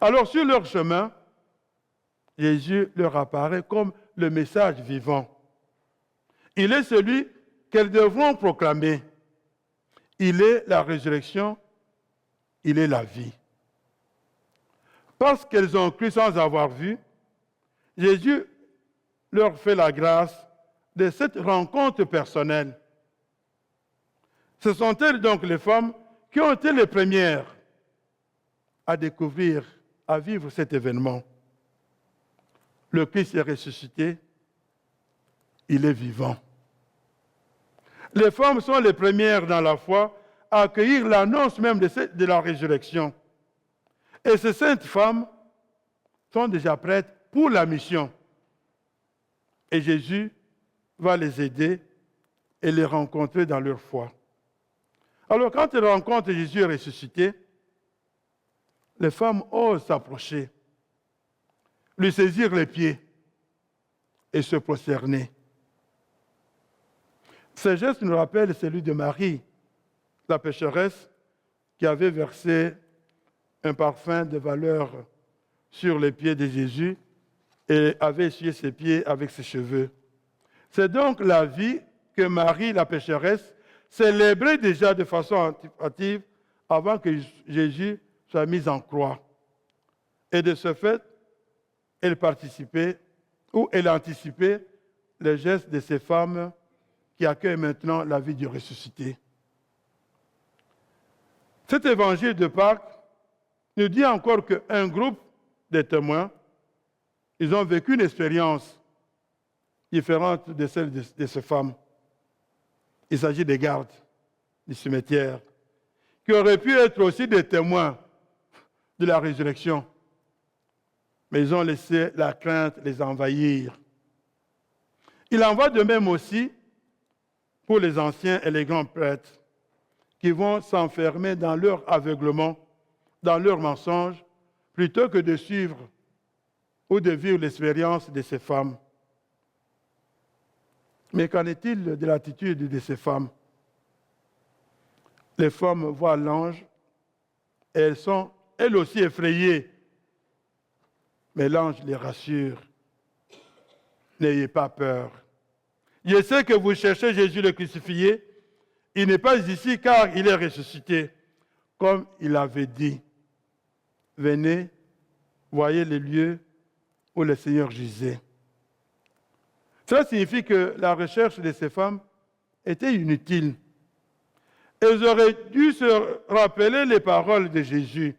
Alors sur leur chemin, Jésus leur apparaît comme le message vivant. Il est celui qu'elles devront proclamer. Il est la résurrection, il est la vie. Parce qu'elles ont cru sans avoir vu, Jésus leur fait la grâce de cette rencontre personnelle. Ce sont elles donc les femmes qui ont été les premières à découvrir, à vivre cet événement. Le Christ est ressuscité, il est vivant. Les femmes sont les premières dans la foi à accueillir l'annonce même de la résurrection. Et ces saintes femmes sont déjà prêtes pour la mission. Et Jésus va les aider et les rencontrer dans leur foi. Alors quand elles rencontrent Jésus ressuscité, les femmes osent s'approcher, lui saisir les pieds et se prosterner. Ce geste nous rappelle celui de Marie, la pécheresse, qui avait versé un parfum de valeur sur les pieds de Jésus et avait essuyé ses pieds avec ses cheveux. C'est donc la vie que Marie, la pécheresse, célébrait déjà de façon anticipative avant que Jésus soit mis en croix. Et de ce fait, elle participait, ou elle anticipait les gestes de ces femmes qui accueillent maintenant la vie du ressuscité. Cet évangile de Pâques nous dit encore qu'un groupe de témoins, ils ont vécu une expérience différente de celle de ces femmes. Il s'agit des gardes du cimetière, qui auraient pu être aussi des témoins de la résurrection. Mais ils ont laissé la crainte les envahir. Il en va de même aussi pour les anciens et les grands prêtres, qui vont s'enfermer dans leur aveuglement, dans leur mensonge, plutôt que de suivre ou de vivre l'expérience de ces femmes. Mais qu'en est-il de l'attitude de ces femmes? Les femmes voient l'ange et elles sont elles aussi effrayées. Mais l'ange les rassure. N'ayez pas peur. Je sais que vous cherchez Jésus le crucifié. Il n'est pas ici car il est ressuscité, comme il avait dit. Venez, voyez les lieux où le Seigneur gisait. Cela signifie que la recherche de ces femmes était inutile. Elles auraient dû se rappeler les paroles de Jésus.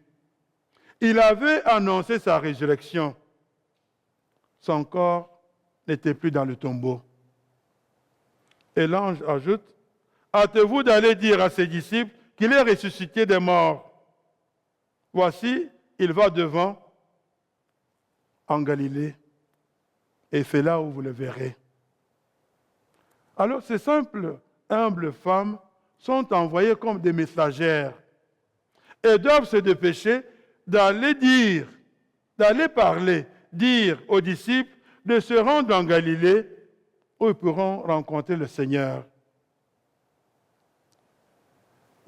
Il avait annoncé sa résurrection. Son corps n'était plus dans le tombeau. Et l'ange ajoute, « Hâtez-vous d'aller dire à ses disciples qu'il est ressuscité des morts. Voici, il va devant en Galilée, et c'est là où vous le verrez. » Alors ces simples, humbles femmes sont envoyées comme des messagères et doivent se dépêcher d'aller dire, d'aller parler, dire aux disciples de se rendre en Galilée où ils pourront rencontrer le Seigneur.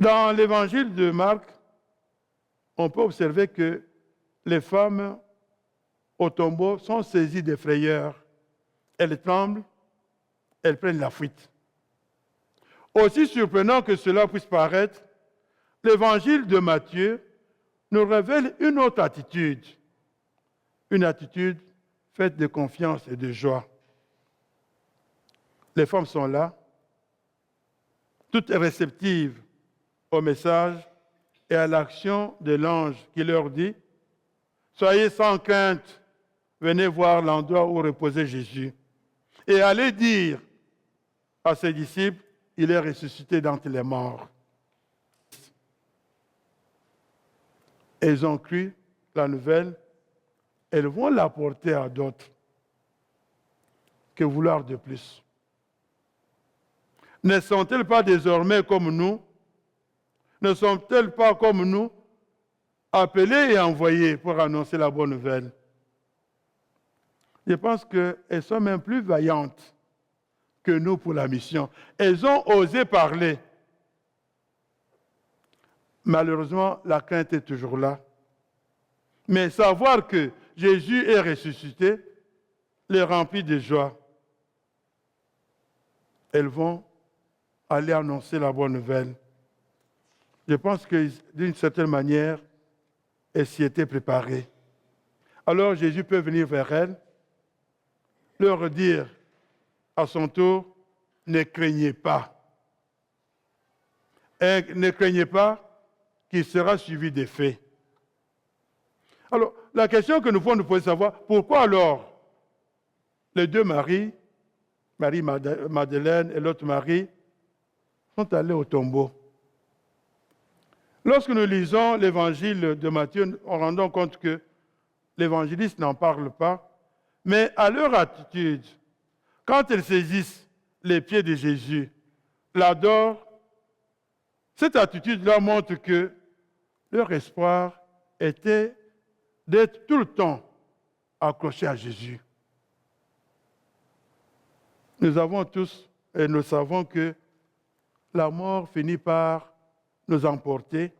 Dans l'évangile de Marc, on peut observer que les femmes au tombeau sont saisies de frayeur. Elles tremblent, elles prennent la fuite. Aussi surprenant que cela puisse paraître, l'évangile de Matthieu nous révèle une autre attitude. Une attitude faite de confiance et de joie. Les femmes sont là, toutes réceptives au message et à l'action de l'ange qui leur dit « Soyez sans crainte, venez voir l'endroit où reposait Jésus. Et allez dire à ses disciples, il est ressuscité d'entre les morts. » Elles ont cru la nouvelle, elles vont l'apporter à d'autres. Que vouloir de plus? Ne sont-elles pas désormais comme nous? Ne sont-elles pas comme nous, appelées et envoyées pour annoncer la bonne nouvelle? Je pense qu'elles sont même plus vaillantes que nous pour la mission. Elles ont osé parler. Malheureusement, la crainte est toujours là. Mais savoir que Jésus est ressuscité les remplit de joie. Elles vont aller annoncer la bonne nouvelle. Je pense que d'une certaine manière, elles s'y étaient préparées. Alors Jésus peut venir vers elles, leur dire à son tour, ne craignez pas. Et ne craignez pas qu'il sera suivi des faits. Alors, la question que nous pouvons nous poser, savoir, pourquoi alors les deux Marie, Marie-Madeleine et l'autre Marie, sont allés au tombeau? Lorsque nous lisons l'évangile de Matthieu, on rend compte que l'évangéliste n'en parle pas, mais à leur attitude, quand ils saisissent les pieds de Jésus, l'adorent, cette attitude leur montre que leur espoir était d'être tout le temps accrochés à Jésus. Nous avons tous, et nous savons que la mort finit par nous emporter,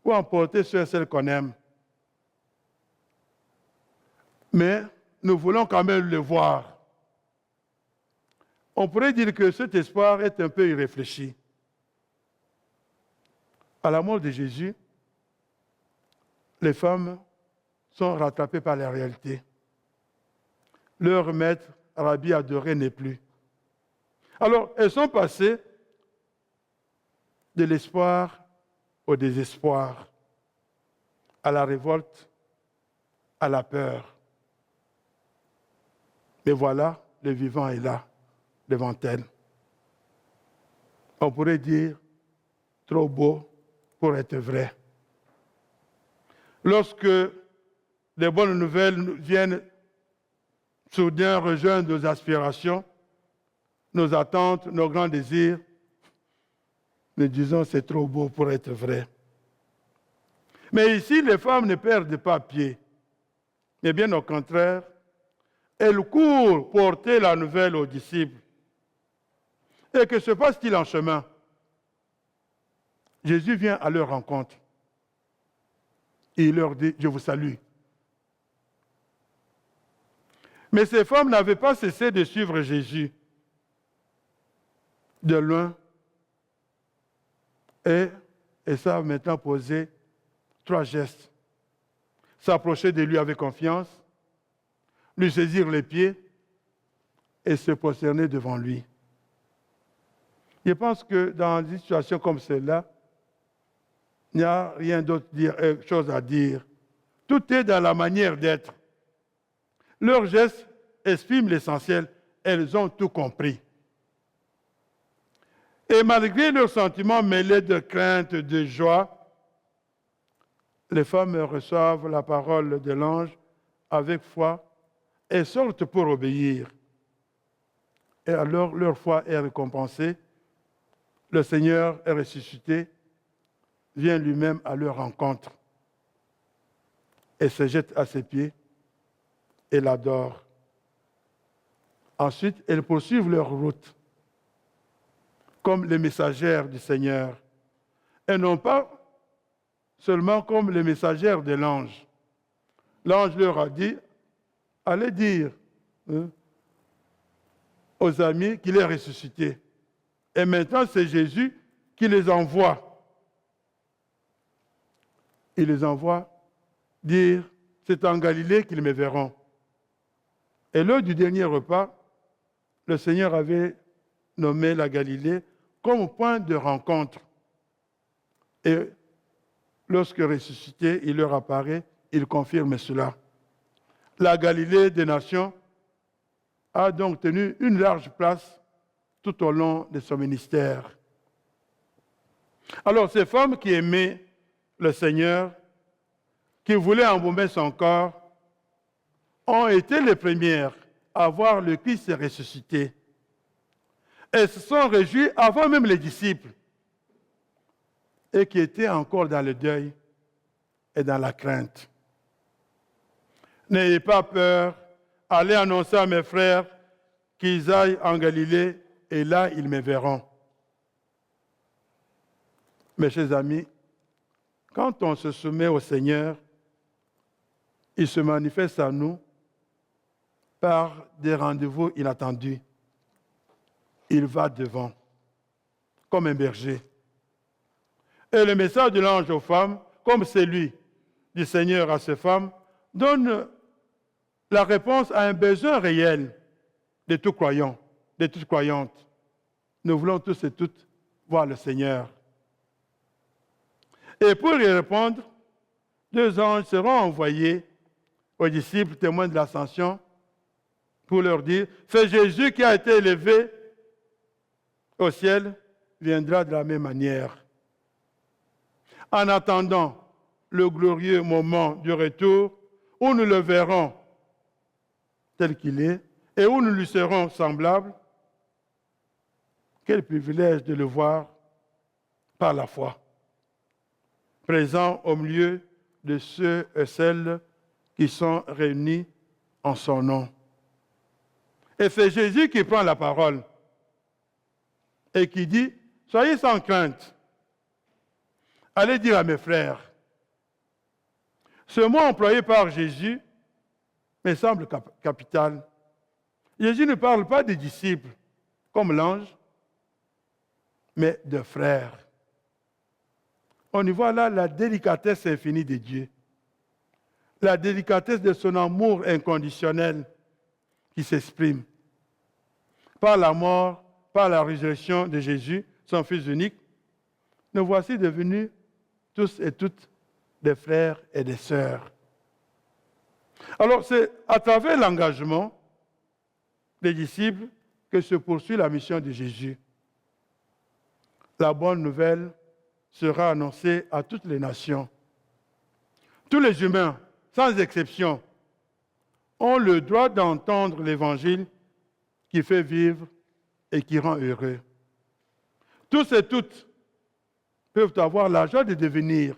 ou emporter ceux et celles qu'on aime. Mais nous voulons quand même le voir. On pourrait dire que cet espoir est un peu irréfléchi. À la mort de Jésus, les femmes sont rattrapées par la réalité. Leur maître, Rabbi adoré, n'est plus. Alors, elles sont passées de l'espoir au désespoir, à la révolte, à la peur. Mais voilà, le vivant est là, devant elles. On pourrait dire, trop beau pour être vrai. Lorsque les bonnes nouvelles viennent soudain rejoindre nos aspirations, nos attentes, nos grands désirs, nous disons c'est trop beau pour être vrai. Mais ici, les femmes ne perdent pas pied, mais bien au contraire, elles courent porter la nouvelle aux disciples. Et que se passe-t-il en chemin? Jésus vient à leur rencontre. Et il leur dit, je vous salue. Mais ces femmes n'avaient pas cessé de suivre Jésus de loin. Et savent maintenant poser 3 gestes. S'approcher de lui avec confiance, lui saisir les pieds et se prosterner devant lui. Je pense que dans une situation comme celle-là, il n'y a rien d'autre chose à dire. Tout est dans la manière d'être. Leurs gestes expriment l'essentiel. Elles ont tout compris. Et malgré leurs sentiments mêlés de crainte, de joie, les femmes reçoivent la parole de l'ange avec foi et sortent pour obéir. Et alors leur foi est récompensée. Le Seigneur est ressuscité, vient lui-même à leur rencontre et se jette à ses pieds et l'adore. Ensuite, elles poursuivent leur route comme les messagères du Seigneur, et non pas seulement comme les messagères de l'ange. L'ange leur a dit, allez dire aux amis qu'il est ressuscité. Et maintenant, c'est Jésus qui les envoie. Il les envoie dire, c'est en Galilée qu'ils me verront. Et lors du dernier repas, le Seigneur avait nommé la Galilée comme point de rencontre. Et lorsque ressuscité, il leur apparaît, il confirme cela. La Galilée des nations a donc tenu une large place tout au long de son ministère. Alors, ces femmes qui aimaient le Seigneur, qui voulaient embaumer son corps, ont été les premières à voir le Christ ressuscité. Elles se sont réjouies avant même les disciples, et qui étaient encore dans le deuil et dans la crainte. N'ayez pas peur, allez annoncer à mes frères qu'ils aillent en Galilée, et là ils me verront. Mes chers amis, quand on se soumet au Seigneur, il se manifeste à nous par des rendez-vous inattendus. Il va devant, comme un berger. Et le message de l'ange aux femmes, comme celui du Seigneur à ces femmes, donne la réponse à un besoin réel de tout croyant, de toute croyante. Nous voulons tous et toutes voir le Seigneur. Et pour y répondre, 2 anges seront envoyés aux disciples témoins de l'ascension pour leur dire, c'est Jésus qui a été élevé au ciel, viendra de la même manière. En attendant le glorieux moment du retour où nous le verrons tel qu'il est et où nous lui serons semblables, quel privilège de le voir par la foi, présent au milieu de ceux et celles qui sont réunis en son nom. Et c'est Jésus qui prend la parole et qui dit, soyez sans crainte. Allez dire à mes frères. Ce mot employé par Jésus me semble capital. Jésus ne parle pas des disciples comme l'ange, mais de frères. On y voit là la délicatesse infinie de Dieu, la délicatesse de son amour inconditionnel qui s'exprime par la mort, par la résurrection de Jésus, son Fils unique. Nous voici devenus tous et toutes des frères et des sœurs. Alors c'est à travers l'engagement des disciples que se poursuit la mission de Jésus. La bonne nouvelle sera annoncée à toutes les nations. Tous les humains, sans exception, ont le droit d'entendre l'Évangile qui fait vivre et qui rend heureux. Tous et toutes peuvent avoir la joie de devenir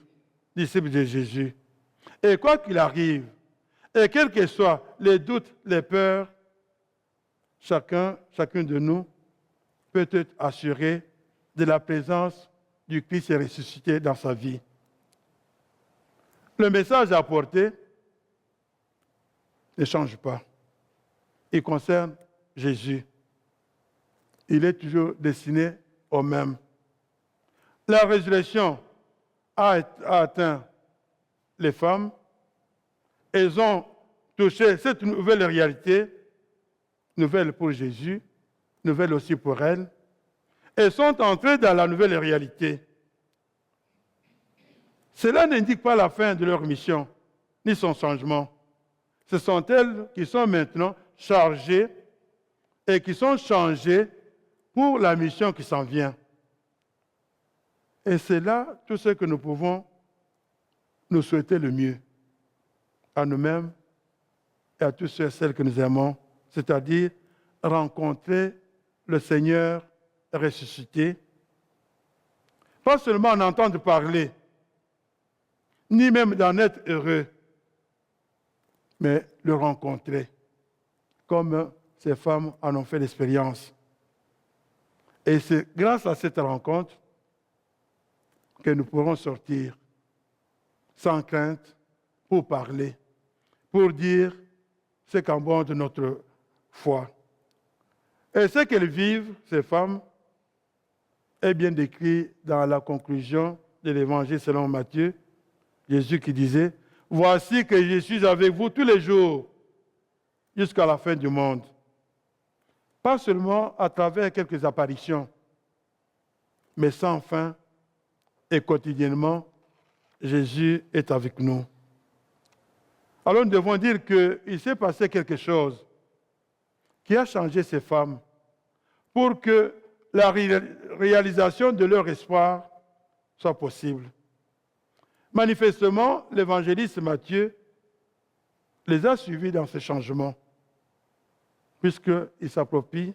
disciples de Jésus. Et quoi qu'il arrive, et quels que soient les doutes, les peurs, chacun de nous peut être assuré de la présence du Christ ressuscité dans sa vie. Le message apporté ne change pas. Il concerne Jésus. Il est toujours destiné au même. La résurrection a atteint les femmes. Elles ont touché cette nouvelle réalité, nouvelle pour Jésus, nouvelle aussi pour elles. Elles sont entrées dans la nouvelle réalité. Cela n'indique pas la fin de leur mission, ni son changement. Ce sont elles qui sont maintenant chargées et qui sont changées pour la mission qui s'en vient. Et c'est là tout ce que nous pouvons nous souhaiter le mieux à nous-mêmes et à tous ceux et celles que nous aimons, c'est-à-dire rencontrer le Seigneur ressuscité, pas seulement en entendre parler, ni même d'en être heureux, mais le rencontrer, comme ces femmes en ont fait l'expérience. Et c'est grâce à cette rencontre que nous pourrons sortir sans crainte pour parler, pour dire ce qu'en bon de notre foi. Et ce qu'elles vivent, ces femmes, est bien décrit dans la conclusion de l'Évangile selon Matthieu. Jésus qui disait, « Voici que je suis avec vous tous les jours jusqu'à la fin du monde. » Pas seulement à travers quelques apparitions, mais sans fin et quotidiennement, Jésus est avec nous. Alors nous devons dire qu'il s'est passé quelque chose qui a changé ces femmes pour que la réalisation de leur espoir soit possible. Manifestement, l'évangéliste Matthieu les a suivis dans ce changement, puisqu'il s'approprie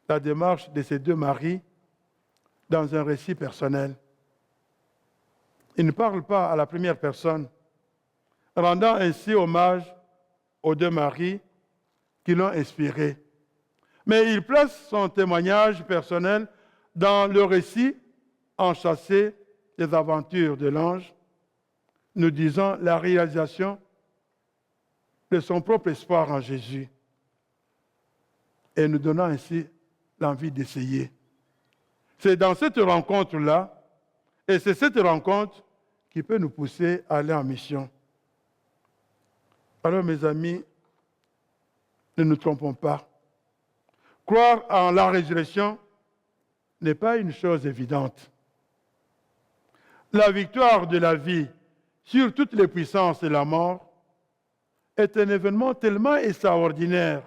la démarche de ces 2 maris dans un récit personnel. Il ne parle pas à la première personne, rendant ainsi hommage aux 2 maris qui l'ont inspiré. Mais il place son témoignage personnel dans le récit enchâssé des aventures de l'ange, nous disant la réalisation de son propre espoir en Jésus et nous donnant ainsi l'envie d'essayer. C'est dans cette rencontre-là, et c'est cette rencontre qui peut nous pousser à aller en mission. Alors mes amis, ne nous trompons pas. Croire en la résurrection n'est pas une chose évidente. La victoire de la vie sur toutes les puissances de la mort est un événement tellement extraordinaire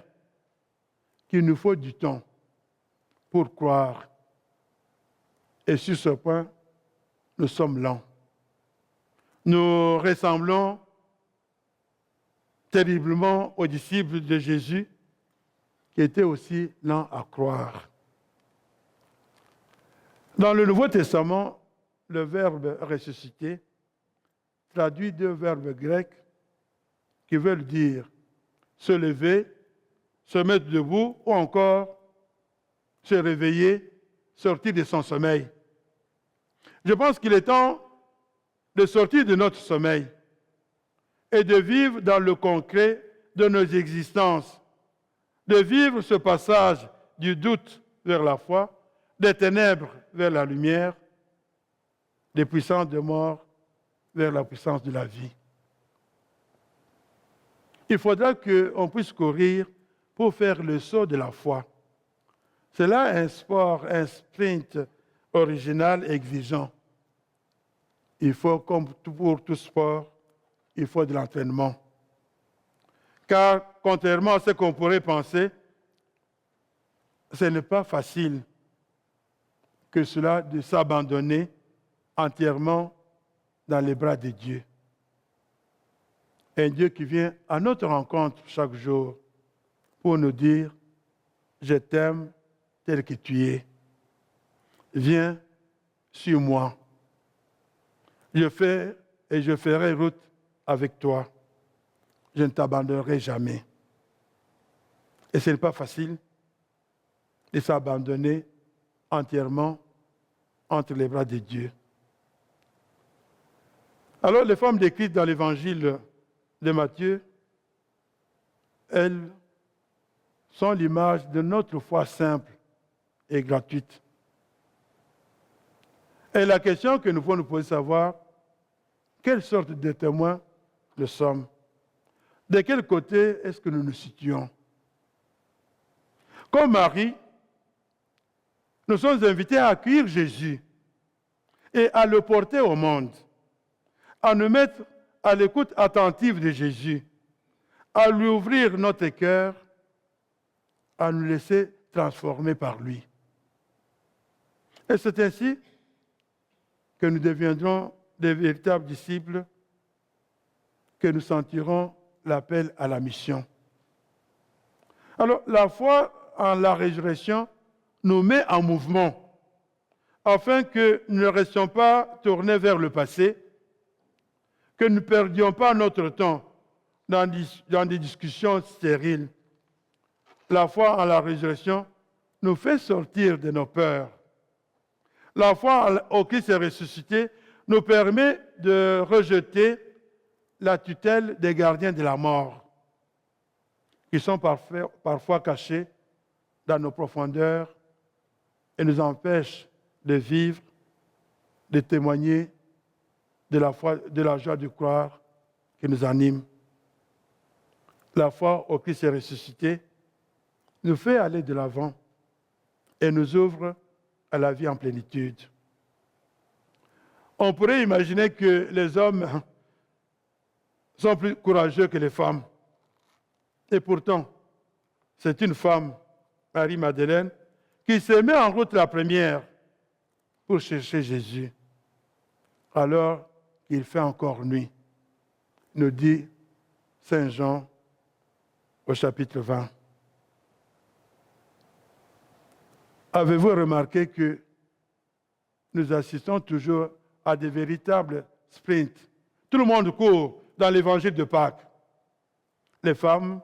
qu'il nous faut du temps pour croire. Et sur ce point, nous sommes lents. Nous ressemblons terriblement aux disciples de Jésus qui étaient aussi lents à croire. Dans le Nouveau Testament, le verbe ressusciter traduit deux verbes grecs qui veulent dire se lever, se mettre debout ou encore se réveiller, sortir de son sommeil. Je pense qu'il est temps de sortir de notre sommeil et de vivre dans le concret de nos existences, de vivre ce passage du doute vers la foi, des ténèbres vers la lumière, des puissances de mort vers la puissance de la vie. Il faudra qu'on puisse courir pour faire le saut de la foi. C'est là un sport, un sprint original et exigeant. Il faut, comme pour tout sport, il faut de l'entraînement. Car, contrairement à ce qu'on pourrait penser, ce n'est pas facile que cela de s'abandonner entièrement dans les bras de Dieu. Un Dieu qui vient à notre rencontre chaque jour pour nous dire « Je t'aime tel que tu es. Viens sur moi. Je fais et je ferai route avec toi. Je ne t'abandonnerai jamais. » Et ce n'est pas facile de s'abandonner entièrement entre les bras de Dieu. Alors, les femmes décrites dans l'évangile de Matthieu, elles sont l'image de notre foi simple et gratuite. Et la question que nous pouvons nous poser, c'est savoir quelle sorte de témoins nous sommes. De quel côté est-ce que nous nous situons? Comme Marie, nous sommes invités à accueillir Jésus et à le porter au monde, à nous mettre à l'écoute attentive de Jésus, à lui ouvrir notre cœur, à nous laisser transformer par lui. Et c'est ainsi que nous deviendrons des véritables disciples, que nous sentirons l'appel à la mission. Alors, la foi en la résurrection nous met en mouvement, afin que nous ne restions pas tournés vers le passé, que nous ne perdions pas notre temps dans des discussions stériles. La foi en la résurrection nous fait sortir de nos peurs. La foi au Christ est ressuscité nous permet de rejeter la tutelle des gardiens de la mort, qui sont parfois cachés dans nos profondeurs et nous empêchent de vivre, de témoigner de la foi, de la joie de croire qui nous anime. La foi au Christ est ressuscité nous fait aller de l'avant et nous ouvre à la vie en plénitude. On pourrait imaginer que les hommes sont plus courageux que les femmes. Et pourtant, c'est une femme, Marie-Madeleine, qui se met en route la première pour chercher Jésus. Alors qu'il fait encore nuit, nous dit Saint Jean au chapitre 20. Avez-vous remarqué que nous assistons toujours à des véritables sprints? Tout le monde court dans l'évangile de Pâques. Les femmes,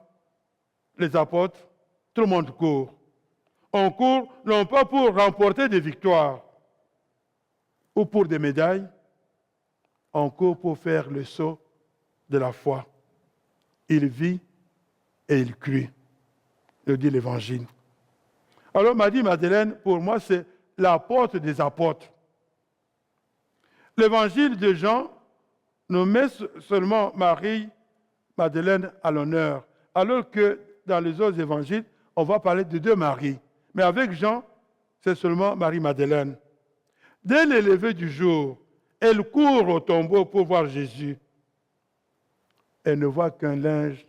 les apôtres, tout le monde court. On court non pas pour remporter des victoires ou pour des médailles, on court pour faire le saut de la foi. Il vit et il crut, le dit l'Évangile. Alors Marie-Madeleine, pour moi, c'est l'apôtre des apôtres. L'Évangile de Jean nous met seulement Marie-Madeleine à l'honneur, alors que dans les autres évangiles, on va parler de deux Maries. Mais avec Jean, c'est seulement Marie-Madeleine. Dès le lever du jour, elle court au tombeau pour voir Jésus. Elle ne voit qu'un linge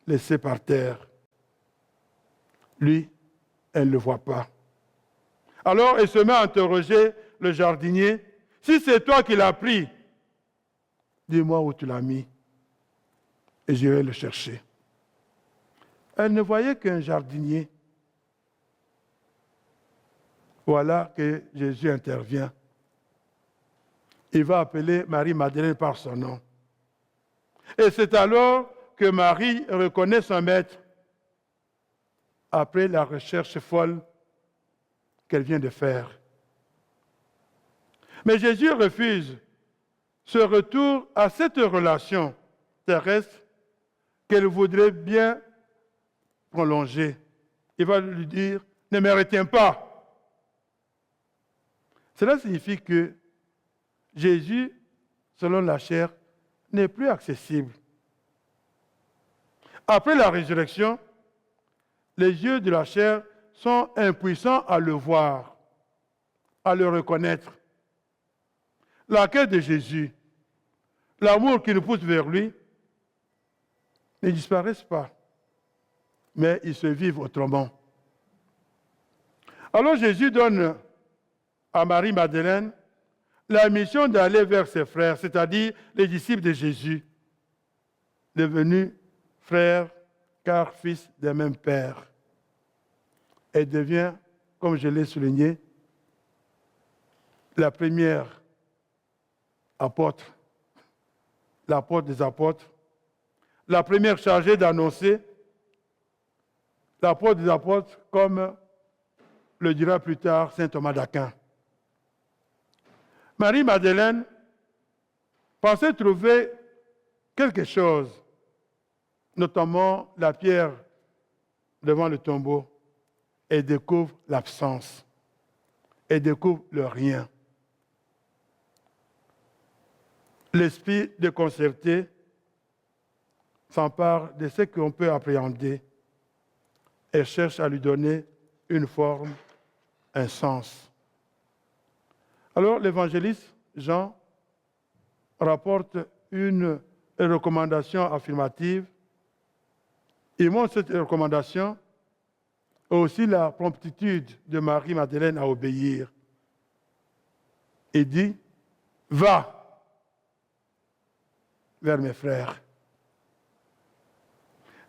laissé par terre. Lui, elle ne le voit pas. Alors, elle se met à interroger le jardinier. « Si c'est toi qui l'as pris, dis-moi où tu l'as mis et j'irai le chercher. » Elle ne voyait qu'un jardinier. Voilà que Jésus intervient. Il va appeler Marie-Madeleine par son nom. Et c'est alors que Marie reconnaît son maître après la recherche folle qu'elle vient de faire. Mais Jésus refuse ce retour à cette relation terrestre qu'elle voudrait bien prolonger. Il va lui dire, ne me retiens pas. Cela signifie que Jésus, selon la chair, n'est plus accessible. Après la résurrection, les yeux de la chair sont impuissants à le voir, à le reconnaître. La quête de Jésus, l'amour qui nous pousse vers lui, ne disparaissent pas, mais ils se vivent autrement. Alors Jésus donne à Marie-Madeleine la mission d'aller vers ses frères, c'est-à-dire les disciples de Jésus, devenus frères, car fils d'un même père. Elle devient, comme je l'ai souligné, la première apôtre, l'apôtre des apôtres, la première chargée d'annoncer, l'apôtre des apôtres, comme le dira plus tard saint Thomas d'Aquin. Marie-Madeleine pensait trouver quelque chose, notamment la pierre devant le tombeau, et découvre l'absence, et découvre le rien. L'esprit déconcerté s'empare de ce qu'on peut appréhender et cherche à lui donner une forme, un sens. Alors l'évangéliste Jean rapporte une recommandation affirmative. Il montre cette recommandation et aussi la promptitude de Marie-Madeleine à obéir. Il dit, va vers mes frères.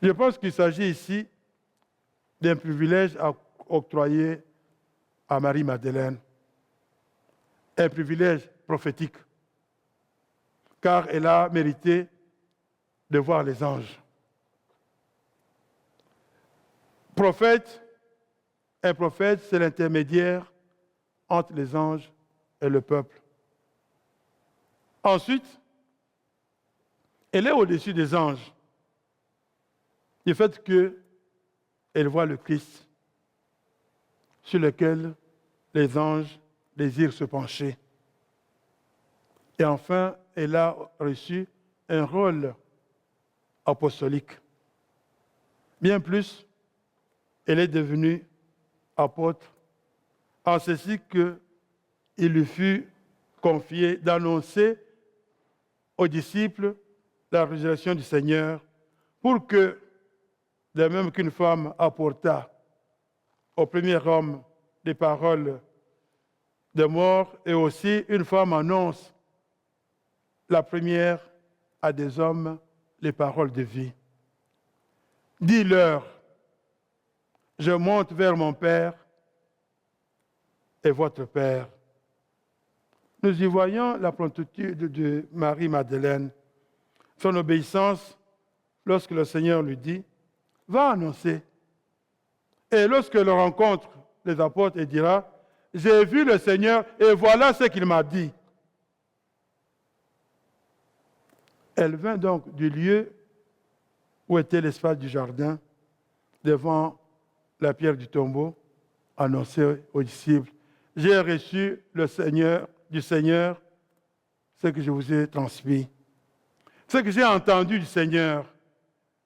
Je pense qu'il s'agit ici d'un privilège octroyé à Marie-Madeleine, un privilège prophétique, car elle a mérité de voir les anges. Un prophète, c'est l'intermédiaire entre les anges et le peuple. Ensuite, elle est au-dessus des anges, du fait qu'elle voit le Christ, sur lequel les anges désirent se pencher. Et enfin, elle a reçu un rôle apostolique. Bien plus, elle est devenue apôtre, en ceci qu'il lui fut confié d'annoncer aux disciples la résurrection du Seigneur, pour que, de même qu'une femme apporta au premier homme des paroles de mort, et aussi une femme annonce la première à des hommes les paroles de vie. Dis-leur, je monte vers mon Père et votre Père. Nous y voyons la promptitude de Marie-Madeleine, son obéissance lorsque le Seigneur lui dit, va annoncer. Et lorsqu'elle rencontre les apôtres, elle dira, j'ai vu le Seigneur et voilà ce qu'il m'a dit. Elle vint donc du lieu où était l'espace du jardin, devant la pierre du tombeau, annonçait aux disciples, « J'ai reçu du Seigneur ce que je vous ai transmis. Ce que j'ai entendu du Seigneur,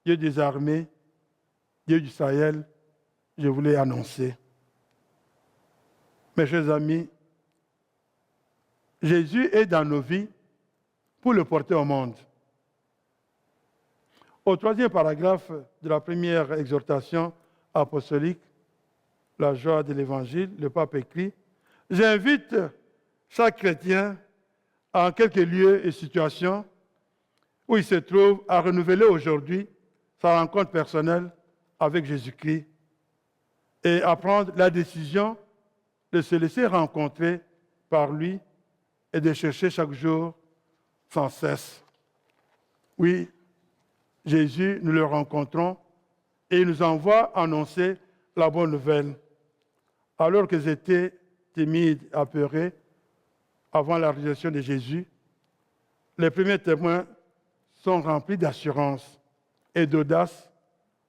Dieu des armées, Dieu du Sahel, je vous l'ai annoncé. » Mes chers amis, Jésus est dans nos vies pour le porter au monde. Au 3e paragraphe de la première exhortation apostolique, la joie de l'Évangile, le pape écrit, « J'invite chaque chrétien en quelques lieux et situations où il se trouve à renouveler aujourd'hui sa rencontre personnelle avec Jésus-Christ et à prendre la décision de se laisser rencontrer par lui et de chercher chaque jour sans cesse. » Oui, Jésus, nous le rencontrons et il nous envoie annoncer la bonne nouvelle. Alors qu'ils étaient timides, apeurés, avant la résurrection de Jésus, les premiers témoins sont remplis d'assurance et d'audace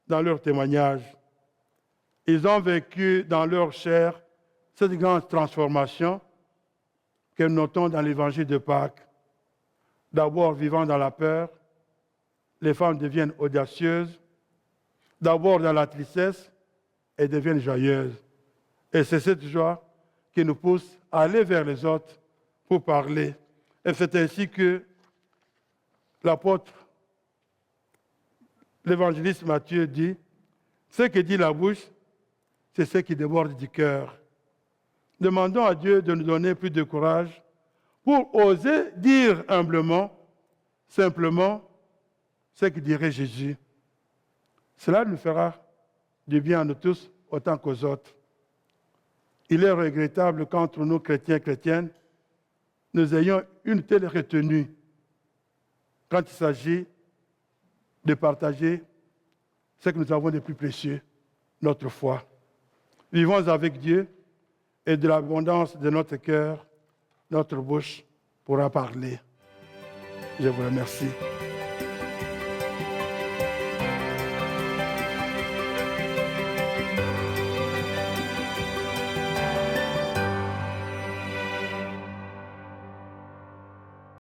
dans leur témoignage. Ils ont vécu dans leur chair cette grande transformation que nous notons dans l'évangile de Pâques. D'abord vivant dans la peur, les femmes deviennent audacieuses. D'abord dans la tristesse, elles deviennent joyeuses. Et c'est cette joie qui nous pousse à aller vers les autres pour parler. Et c'est ainsi que l'apôtre, l'évangéliste Matthieu dit, ce que dit la bouche, c'est ce qui déborde du cœur. Demandons à Dieu de nous donner plus de courage pour oser dire humblement, simplement, ce que dirait Jésus. Cela nous fera du bien à nous tous autant qu'aux autres. Il est regrettable qu'entre nous, chrétiens et chrétiennes, nous ayons une telle retenue quand il s'agit de partager ce que nous avons de plus précieux, notre foi. Vivons avec Dieu et de l'abondance de notre cœur, notre bouche pourra parler. Je vous remercie.